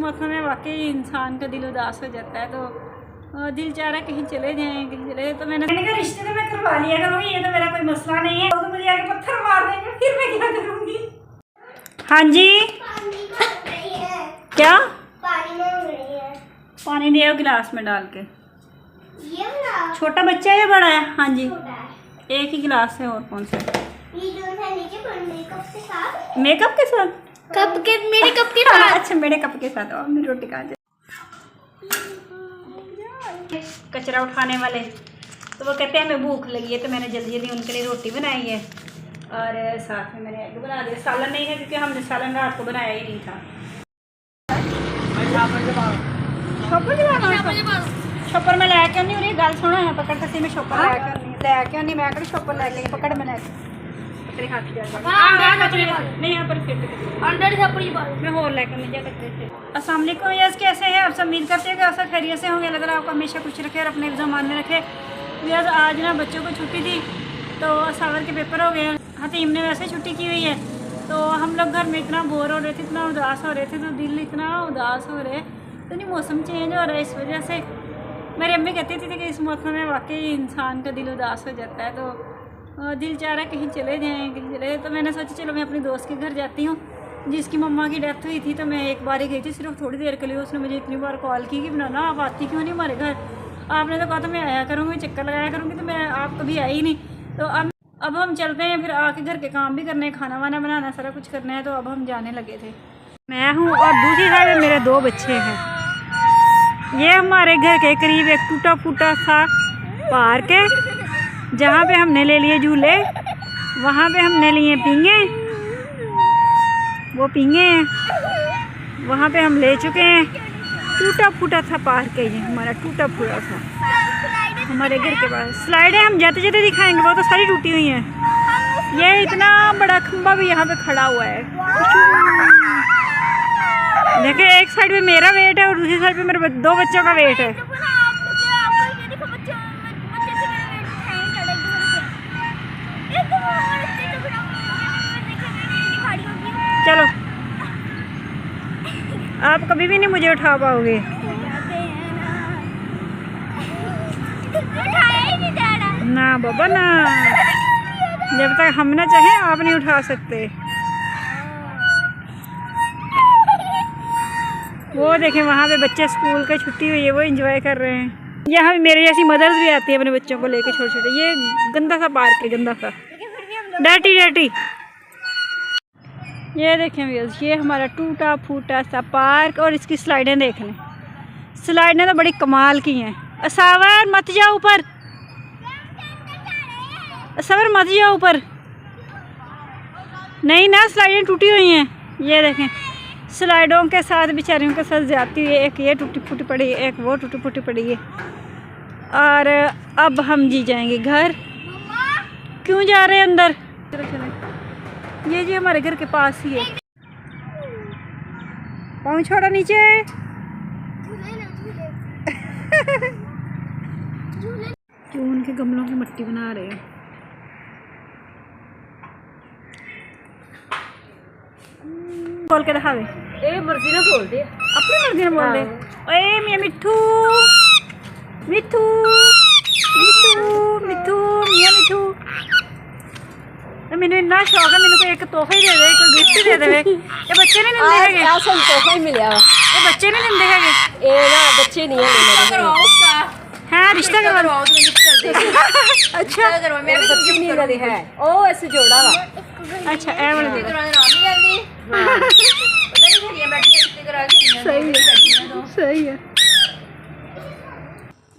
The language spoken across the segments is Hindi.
मौसम में वाकई इंसान का दिल उदास हो जाता है, तो दिल चाह रहा है कहीं चले जाएं, कहीं चले जाएं। तो मैंने कहा रिश्ते तो मैं करवा लिया करूँगी, ये तो मेरा कोई मसला नहीं है। तो मुझे आके पत्थर मार देंगे, फिर मैं क्या करूँगी? हाँ जी क्या पानी मांग रही है। पानी दिया गिलास में डाल के। ये वाला छोटा बच्चा है या बड़ा है? हाँ जी छोटा है। एक ही गिलास है। और कौन सा? ये जो है नीचे पर मेकअप के साथ। मेकअप के साथ? कप के मेरे कप के साथ। अच्छा मेरे कप के साथ। और मेरी रोटी कहाँ जाए? कचरा उठाने वाले तो वो कहते हैं हमें भूख लगी है, तो मैंने जल्दी जल्दी उनके लिए रोटी बनाई है और साथ में मैंने एग बना दिया। सालन नहीं है क्योंकि हमने सालन रात को बनाया ही नहीं था। शॉपर में लैके नहीं रही गल सुनो है पकड़ कसी में शॉपर लैके नहीं मैं कड़ी शॉपर लैके पकड़ में लैके हाथ नहीं यहाँ पर मैं और लेकर नहीं जा सकते थे। अस्सलाम वालेकुम यस, कैसे हैं आप सब? उम्मीद करते हैं कि आप सब खैरियत से होंगे। अल्लाह आपको हमेशा कुछ रखे और अपने ज़मान में रखे। यस आज ना बच्चों को छुट्टी थी तो सावर के पेपर हो गए। हतीम ने वैसे छुट्टी की हुई है, तो हम लोग घर में इतना बोर हो रहे थे, इतना उदास हो रहे थे, तो दिल इतना उदास हो रहे तो नहीं मौसम चेंज हो रहा है इस वजह से। मेरी अम्मी कहती थी कि इस मौसम में वाकई इंसान का दिल उदास हो जाता है, तो दिल चाह रहा है कहीं चले जाएं, कहीं चले जाएं। तो मैंने सोचा चलो मैं अपनी दोस्त के घर जाती हूँ जिसकी मम्मा की डेथ हुई थी। तो मैं एक बार ही गई थी सिर्फ थोड़ी देर के लिए। उसने मुझे इतनी बार कॉल की कि बनाना आप आती क्यों नहीं हमारे घर? आपने तो कहा था मैं आया करूँगी, चक्कर लगाया करूँगी, तो मैं आप कभी आई नहीं। तो अब हम चलते हैं, फिर आके घर के काम भी करने, खाना वाना बनाना, सारा कुछ करना है। तो अब हम जाने लगे थे। मैं हूँ और दूसरी साइड में मेरे दो बच्चे हैं। ये हमारे घर के करीब एक टूटा फूटा सा पार्क है जहाँ पे हमने ले लिए झूले, वहाँ पे हमने लिए पींगे, वो पींगे हैं वहाँ पे हम ले चुके हैं। टूटा फूटा सा पार्क है ये हमारा, टूटा फूटा सा हमारे घर के पास। स्लाइडें हम जाते जाते दिखाएंगे, वो तो सारी टूटी हुई हैं। ये इतना बड़ा खंबा भी यहाँ पे खड़ा हुआ है। देखिए एक साइड पे मेरा वेट है और दूसरी साइड पे मेरे दो बच्चों का वेट है। चलो आप कभी भी नहीं मुझे उठा पाओगे। ना बाबा ना, जब तक हम ना चाहें आप नहीं उठा सकते। वो देखें वहाँ पे बच्चे स्कूल की छुट्टी हुई है, वो एंजॉय कर रहे हैं। यहाँ मेरे जैसी मदर्स भी आती है अपने बच्चों को लेके छोटे छोटे। ये गंदा सा पार्क है, गंदा सा डर्टी डर्टी। ये देखें व्यूअर्स, ये हमारा टूटा फूटा सा पार्क और इसकी स्लाइडें देख लें। स्लाइडें तो बड़ी कमाल की हैं। असावर मत जाओ ऊपर, असावर मत जाओ ऊपर, नहीं ना स्लाइडें टूटी हुई हैं। ये देखें स्लाइडों के साथ बेचारियों के साथ जाती है। एक ये टूटी फूटी पड़ी है, एक वो टूटी फूटी पड़ी है। और अब हम जी जाएंगे घर। क्यों जा रहे हैं अंदर? चलो चलो, ये जी हमारे घर के पास ही है। पाँव छोड़ा नीचे। क्यों उनके गमलों की मिट्टी बना रहे हैं। खोल के दिखावे। ए मर्जी ना बोल दे, अपनी मर्जी ना बोल दे। ओए मियां मिठू मिठू मिठू मिठू मियां मिठू। मैंने इन्ना शौक है, मैंने कोई एक तोहफा ही दे दे, कोई गिफ्ट दे दे। ये बच्चे नहीं दिंदे हैगे। आ सन तोहफा ही मिलिया वा। ये बच्चे नहीं दिंदे हैगे। ए ना बच्चे नहीं है हाँ रिश्ता करवाओ। अच्छा मेरे बच्चे नहीं लगे है। ओ ऐसे जोड़ा वा। अच्छा ए वाला दे। सही है।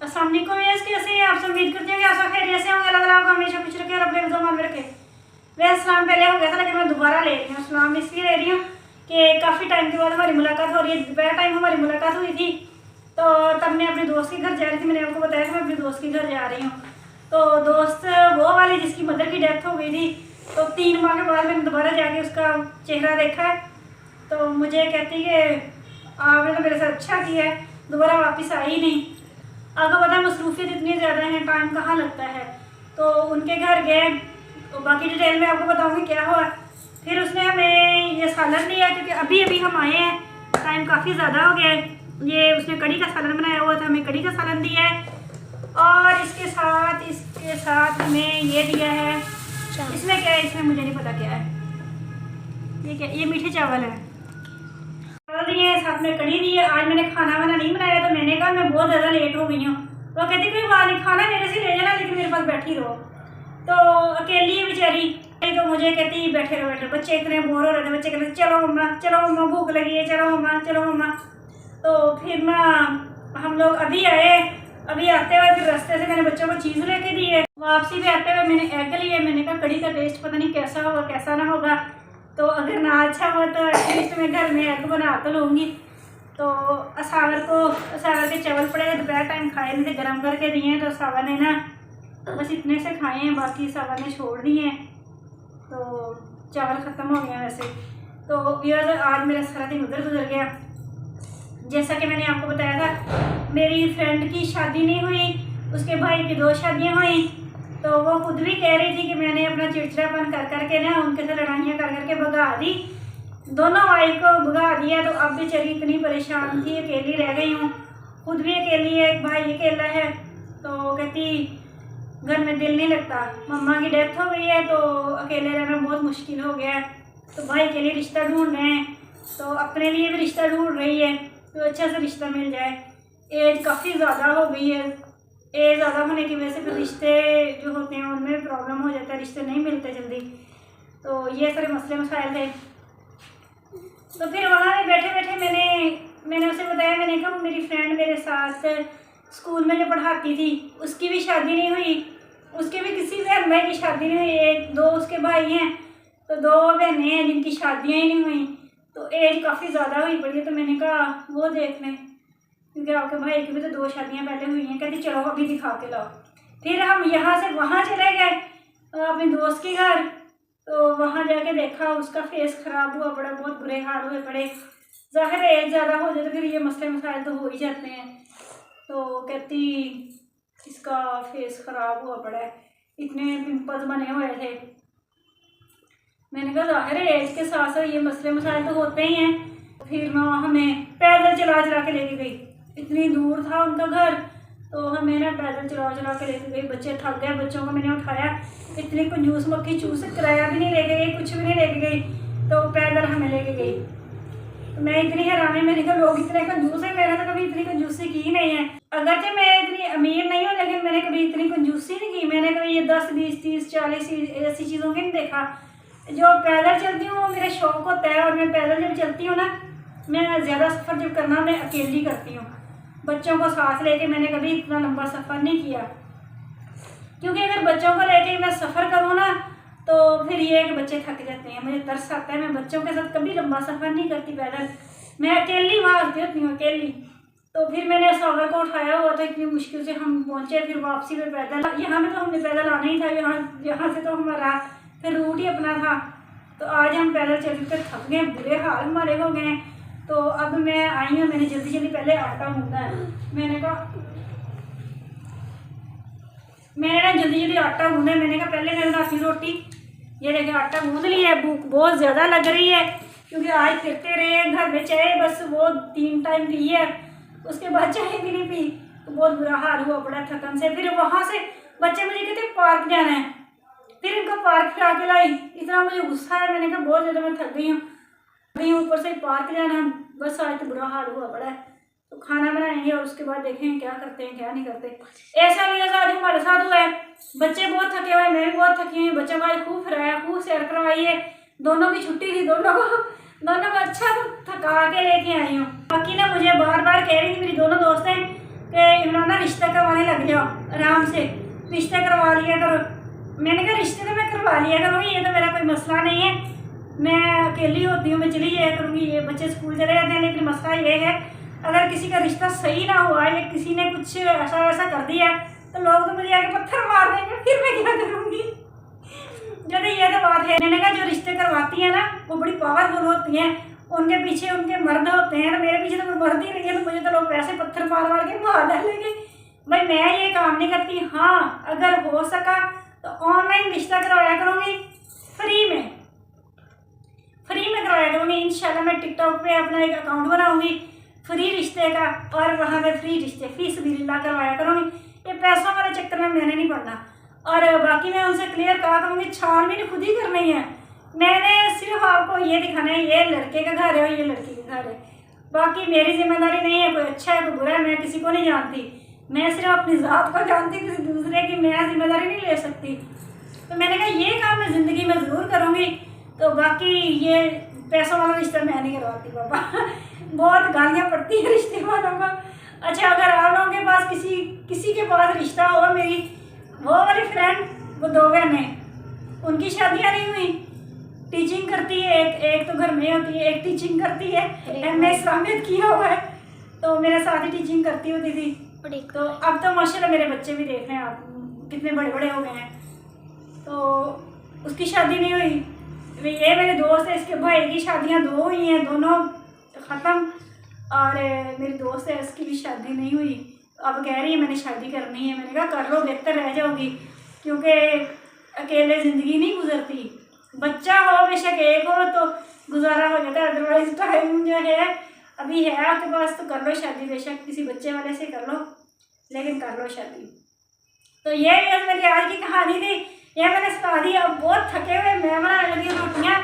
अस्सलाम वालेकुम यस, कैसे हैं आप सब? उम्मीद करते हैं कि आप सब खैरियत से होंगे। अल्लाह ताला आपको हमेशा खुश रखे और अपने ज़मान में रखे। वैसे सलाम पहले हो गया था लेकिन मैं दोबारा ले रही हूँ। सलाम इसलिए ले रही हूँ कि काफ़ी टाइम के बाद हमारी मुलाकात हो रही है। दोपहर टाइम हमारी मुलाकात हुई थी, तो तब मैं अपने दोस्त के घर जा रही थी। मैंने आपको बताया कि मैं अपने दोस्त के घर जा रही हूँ। तो दोस्त वो वाली जिसकी मदर की डेथ हो गई थी, तो 3 माह के बाद मैंने दोबारा जाके उसका चेहरा देखा है। तो मुझे कहती कि आपने तो मेरे साथ अच्छा किया है, दोबारा वापस आई नहीं। आपको पता है मसरूफियत इतनी ज़्यादा है, टाइम कहाँ लगता है। तो उनके घर गए, तो बाकी डिटेल में आपको बताऊँगी क्या हुआ। फिर उसने हमें ये सालन दिया क्योंकि अभी अभी हम आए हैं टाइम काफ़ी ज़्यादा हो गया है। ये उसने कड़ी का सालन बनाया हुआ था, हमें कड़ी का सालन दिया है और इसके साथ हमें ये दिया है। इसमें क्या है, इसमें मुझे नहीं पता क्या है। ये क्या, ये मीठे चावल है, चावल दिए हैं, साथ में कड़ी दी है। आज मैंने खाना वाना नहीं बनाया तो मैंने कहा मैं बहुत ज़्यादा लेट हो गई हूँ। तो कहती कोई बात नहीं, खाना मेरे से ले जाना लेकिन मेरे पास बैठी रहो। तो अकेली है बेचारी, तो मुझे कहती बैठे रहो। बच्चे इतने बोर हो रहे थे, बच्चे कहते चलो मम्मा भूख लगी है, चलो मम्मा। तो फिर ना हम लोग अभी आए, अभी आते हुए फिर रास्ते से मैंने बच्चों को चीज़ लेके दी है। वापसी भी आते हुए मैंने एग लिए। मैंने कहा कड़ी का टेस्ट पता नहीं कैसा होगा कैसा ना होगा, तो अगर ना अच्छा हो तो एटलीस्ट मैं घर में एग बना तो लूँगी। तो असावर के चावल पड़े दोपहर टाइम खाए नहीं थे, गर्म करके दिए हैं। तो सावर ने ना बस इतने से खाए हैं, बाकी सावर ने छोड़ दिए हैं। तो चावल ख़त्म हो गए हैं वैसे। तो आज मेरा सारा दिन उधर गुजर गया। जैसा कि मैंने आपको बताया था, मेरी फ्रेंड की शादी नहीं हुई, उसके भाई की 2 शादियाँ हुई। तो वो खुद भी कह रही थी कि मैंने अपना चिड़चिड़ापन कर करके ना उनके साथ लड़ाइयाँ कर करके भगा दी, दोनों वाइफ को भगा दिया। तो अब बेचारी इतनी परेशान थी, अकेली रह गई हूँ। खुद भी अकेली है, एक भाई अकेला है। तो कहती घर में दिल नहीं लगता, मम्मा की डेथ हो गई है तो अकेले रहना बहुत मुश्किल हो गया है। तो भाई के लिए रिश्ता ढूंढ रहे हैं, तो अपने लिए भी रिश्ता ढूंढ रही है, तो अच्छा सा रिश्ता मिल जाए। एज काफ़ी ज़्यादा हो गई है, एज ज़्यादा होने की वजह से फिर रिश्ते जो होते हैं उनमें प्रॉब्लम हो जाता है, रिश्ते नहीं मिलते जल्दी। तो ये सारे मसले मसाइल थे। तो फिर वहाँ पे बैठे बैठे मैंने उसे बताया, मैंने कहा मेरी फ्रेंड मेरे साथ स्कूल में जो पढ़ाती थी उसकी भी शादी नहीं हुई, उसके भी किसी बहन भाई की शादी नहीं हुई। 2 उसके भाई हैं, तो 2 बहनें हैं जिनकी शादियाँ ही नहीं हुई। तो एज काफ़ी ज़्यादा हुई पड़ी है। तो मैंने कहा वो देख लें, क्योंकि आपके भाई की भी तो 2 शादियाँ पहले हुई हैं। कहती चलो अभी दिखा के लाओ। फिर हम यहाँ से वहाँ चले गए अपने दोस्त के घर। तो वहाँ जाके देखा, उसका फेस ख़राब हुआ पड़ा, बहुत बुरे हाल हुए पड़े। ज़ाहिर है एज ज़्यादा हो जाए तो फिर ये मसले मसाइल तो हो ही जाते हैं। तो कहती इसका फेस ख़राब हुआ पड़ा है, इतने पिंपल्स बने हुए थे। मैंने कहा ज़ाहिर है एज के साथ साथ ये मसले मसाइल तो होते ही हैं। फिर ना हमें पैदल चला के लेके गई, इतनी दूर था उनका घर। तो हमें ना पैदल चला के लेके गई। बच्चे थक गए, बच्चों को मैंने उठाया, इतनी कंजूस मक्खी चूस, किराया भी नहीं लेके गई, कुछ भी नहीं लेके गई, तो पैदल हमें लेके गई। तो मैं इतनी हैरान है, मैंने कहा लोग इतने कंजूस हैं, मैंने तो कभी इतनी कंजूसी की नहीं है। अगरचे मैं इतनी अमीर नहीं हूँ लेकिन मैंने कभी इतनी कंजूसी नहीं की। मैंने कभी ये 10, 20, 30, 40 ऐसी चीज़ों की नहीं देखा। जो पैदल चलती हूँ वो मेरा शौक होता है, और मैं पैदल जब चलती हूँ ना, मैं ज़्यादा सफ़र जब करना मैं अकेली करती हूँ, बच्चों को साथ लेके मैंने कभी इतना लंबा सफ़र नहीं किया। क्योंकि अगर बच्चों को लेके मैं सफ़र करूँ ना तो फिर ये कि बच्चे थक जाते हैं, मुझे तरस आता है। मैं बच्चों के साथ कभी लंबा सफ़र नहीं करती पैदल, मैं अकेली भागती होती हूँ, अकेली। तो फिर मैंने सागर को उठाया हुआ था, इतनी मुश्किल से हम पहुँचे। फिर वापसी में पैदल, यहाँ में तो हमने पैदल आना ही था, यहाँ से तो हमारा फिर रूट ही अपना था। तो आज हम पैदल चल कर थक गए, बुरे हाल हमारे हो गए। तो अब मैं आई हूँ, मैंने जल्दी पहले आटा गूंदा है। मैंने ना जल्दी आटा गूंदा है। मैंने कहा पहले मैं बनाती रोटी। ये देखिए आटा गूंद लिया है। भूख बहुत ज़्यादा लग रही है क्योंकि आज फिरते रहे घर में, चाय बस वो 3 टाइम पी है, उसके बाद चाय भी नहीं पी। तो बहुत बुरा हाल हुआ पड़ा थकन से। फिर वहाँ से बच्चे मुझे कहते पार्क जाना है, फिर इनको पार्क फिरा के लाई। इतना मुझे गुस्सा है, मैंने कहा बहुत ज़्यादा मैं थक गई हूँ, ऊपर से पार्क जाना, बस आज तो बुरा हाल हुआ पड़ा है। तो खाना बनाएंगे और उसके बाद देखेंगे क्या करते हैं क्या नहीं करते। ऐसा भी ऐसा आज हमारे साथ हुआ है। बच्चे बहुत थके हुए, मैं भी बहुत थकी हुई। बच्चों को आज खूब फिराया, खूब सैर करवाई है। दोनों की छुट्टी थी, दोनों को अच्छा थका के लेके आई हूँ। बाकी ना मुझे बार बार कह रही थी मेरी दोनों दोस्तें कि इमरान ना रिश्ता करवाने लग जाओ, आराम से रिश्ता करवा लिया करो। मैंने कहा रिश्ते तो मैं करवा लिया करूँगी, ये तो मेरा कोई मसला नहीं है, मैं अकेली होती हूँ, मैं चली जाया करूँगी। ये बच्चे स्कूल चले जाते हैं। लेकिन मसला ये है अगर किसी का रिश्ता सही ना हुआ या किसी ने कुछ ऐसा वैसा कर दिया तो लोग तो मुझे आके पत्थर मार देंगे, फिर मैं क्या करूँगी। जब ये तो बात है, मैंने कहा जो रिश्ते करवाती है ना वो बड़ी पावरफुल होती हैं, उनके पीछे उनके मर्द होते हैं। तो मेरे पीछे तो कोई मर्द ही नहीं है, तो मुझे तो लोग वैसे पत्थर मार के मार डालेंगे। भाई मैं ये काम नहीं करती। हाँ अगर हो सका तो ऑनलाइन रिश्ता करवाया करूँगी, फ्री में करवाया करूँगी इंशाल्लाह। मैं टिकटॉक पे अपना एक अकाउंट बनाऊँगी फ्री रिश्ते का, और वहाँ पे फ्री रिश्ते फीस बिल्ला करवाया करूँगी। ये पैसों वाले चक्कर में मैंने नहीं पड़ना। और बाकी मैं उनसे क्लियर कहा करूँगी, छानबीन खुद ही करनी है। मैंने सिर्फ आपको ये दिखाना है ये लड़के का घर है और ये लड़की का घर है, बाकी मेरी जिम्मेदारी नहीं है। कोई अच्छा है कोई बुरा है मैं किसी को नहीं जानती, मैं सिर्फ अपनी ज़ात को जानती, किसी दूसरे की मैं जिम्मेदारी नहीं ले सकती। तो मैंने कहा ये काम मैं ज़िंदगी में ज़रूर करूँगी। तो बाकी ये पैसों वाला रिश्ता मैं नहीं करवाती बाबा बहुत गालियाँ पड़ती हैं रिश्ते वालों को। अच्छा, अगर आप लोगों के पास किसी के पास रिश्ता हो, मेरी वो वाली फ्रेंड, वो 2 बहनें, उनकी शादियाँ नहीं हुई, टीचिंग करती है, एक तो घर में होती है, एक टीचिंग करती है, MA इस्लामियत किया हुआ है, तो मेरे साथ ही टीचिंग करती होती थी। तो अब तो माशाल्लाह मेरे बच्चे भी देख रहे हैं आप कितने बड़े बड़े हो गए हैं। तो उसकी शादी नहीं हुई। ये मेरे दोस्त है, इसके भाई की शादियाँ 2 हुई हैं, दोनों ख़त्म। और मेरी दोस्त है, उसकी भी शादी नहीं हुई। अब कह रही है मैंने शादी करनी है। मैंने कहा कर लो, बेहतर रह जाओगी, क्योंकि अकेले ज़िंदगी नहीं गुजरती। बच्चा हो बेशक एक हो तो गुजारा हो जाता है, अदरवाइज टाइम जो है अभी है आपके पास तो कर लो शादी, बेशक किसी बच्चे वाले से कर लो, लेकिन कर लो शादी। तो ये मेरी आज की कहानी थी, ये मैंने सुना दी। अब बहुत थके हुए मैं बनाने लगी रोटियाँ।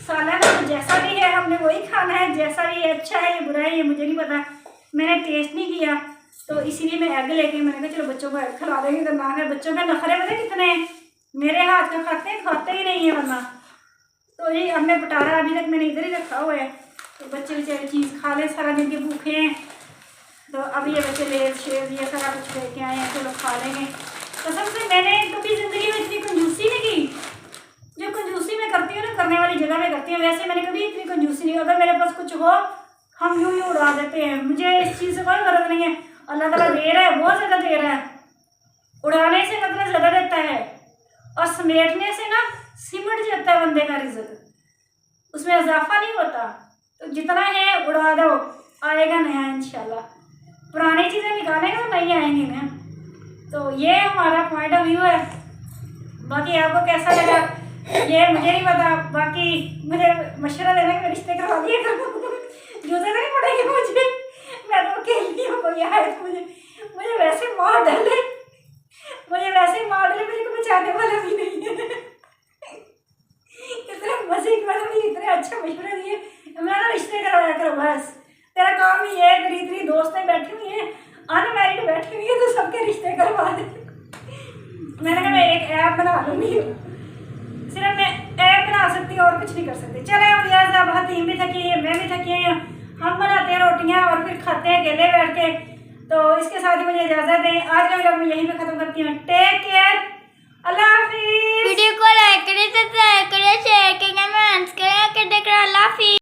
सालन तो जैसा भी है हमने वही खाना है, जैसा भी है, अच्छा है या बुरा है ये मुझे नहीं पता, मैंने टेस्ट नहीं किया। तो इसीलिए मैं एग लेके मैंने कहा चलो बच्चों को एग खिला देंगे। तो ना है बच्चों के नखरे पता कितने हैं, मेरे हाथ का खाते ही नहीं है वरना। तो ये अब मैं बटारा अभी तक मैंने इधर ही रखा हुआ है, तो बच्चे बेचारे चीज़ खा लें, सारा दिन के भूखे हैं। तो अब ये बच्चे लेट शेर ये सारा कुछ लेके आए हैं, चलो खा लेंगे। कसम से मैंने कभी ज़िंदगी में इतनी कंजूसी नहीं की, जो कंजूसी मैं करती हूँ ना करने वाली जगह में करती हूँ, वैसे मैंने कभी इतनी कंजूसी नहीं। अगर मेरे पास कुछ हो हम यूँ ही उड़ा देते हैं, मुझे इस चीज़ से कोई गरज नहीं है। अल्लाह ताला दे रहा है, बहुत ज़्यादा दे रहा है, उड़ाने से मतलब ज़्यादा देता है, और समेटने से ना सिमट जाता है बंदे का रिज़्क, उसमें इजाफा नहीं होता। तो जितना है उड़ा दो, आएगा नया इंशाल्लाह। पुरानी चीज़ें निकालेंगे तो नई आएंगी ना। तो ये हमारा पॉइंट ऑफ व्यू है। बाकी आपको कैसा लगा ये मुझे नहीं पता, बाकी मुझे मशवरा देना कि रिश्ते करवा दिए जूते नहीं पड़ेगी मुझे, मैं तो अकेली हूँ, कोई आए तो मुझे वैसे मार डाले, मुझे को बचाने वाला भी नहीं है इतने मजे के बाद मुझे इतने अच्छे मशवरे दिए, मेरा रिश्ते करवाया करो बस, तेरा काम ही है। मेरी इतनी दोस्तें बैठी हुई हैं, अनमैरिड बैठी हुई है, तो सबके रिश्ते करवा दे। मैंने कहा मैं एक ऐप बना लूँगी, सिर्फ मैं ऐप बना सकती हूँ और कुछ नहीं कर सकती। चले अब यार साहब, हतीम भी थकी है, मैं भी थकी है, हम बनाते हैं रोटियाँ और फिर खाते हैं अकेले बैठ के। तो इसके साथ ही मुझे इजाज़त दें, आज का वीडियो मैं यहीं पे ख़त्म करती हूँ। Take care.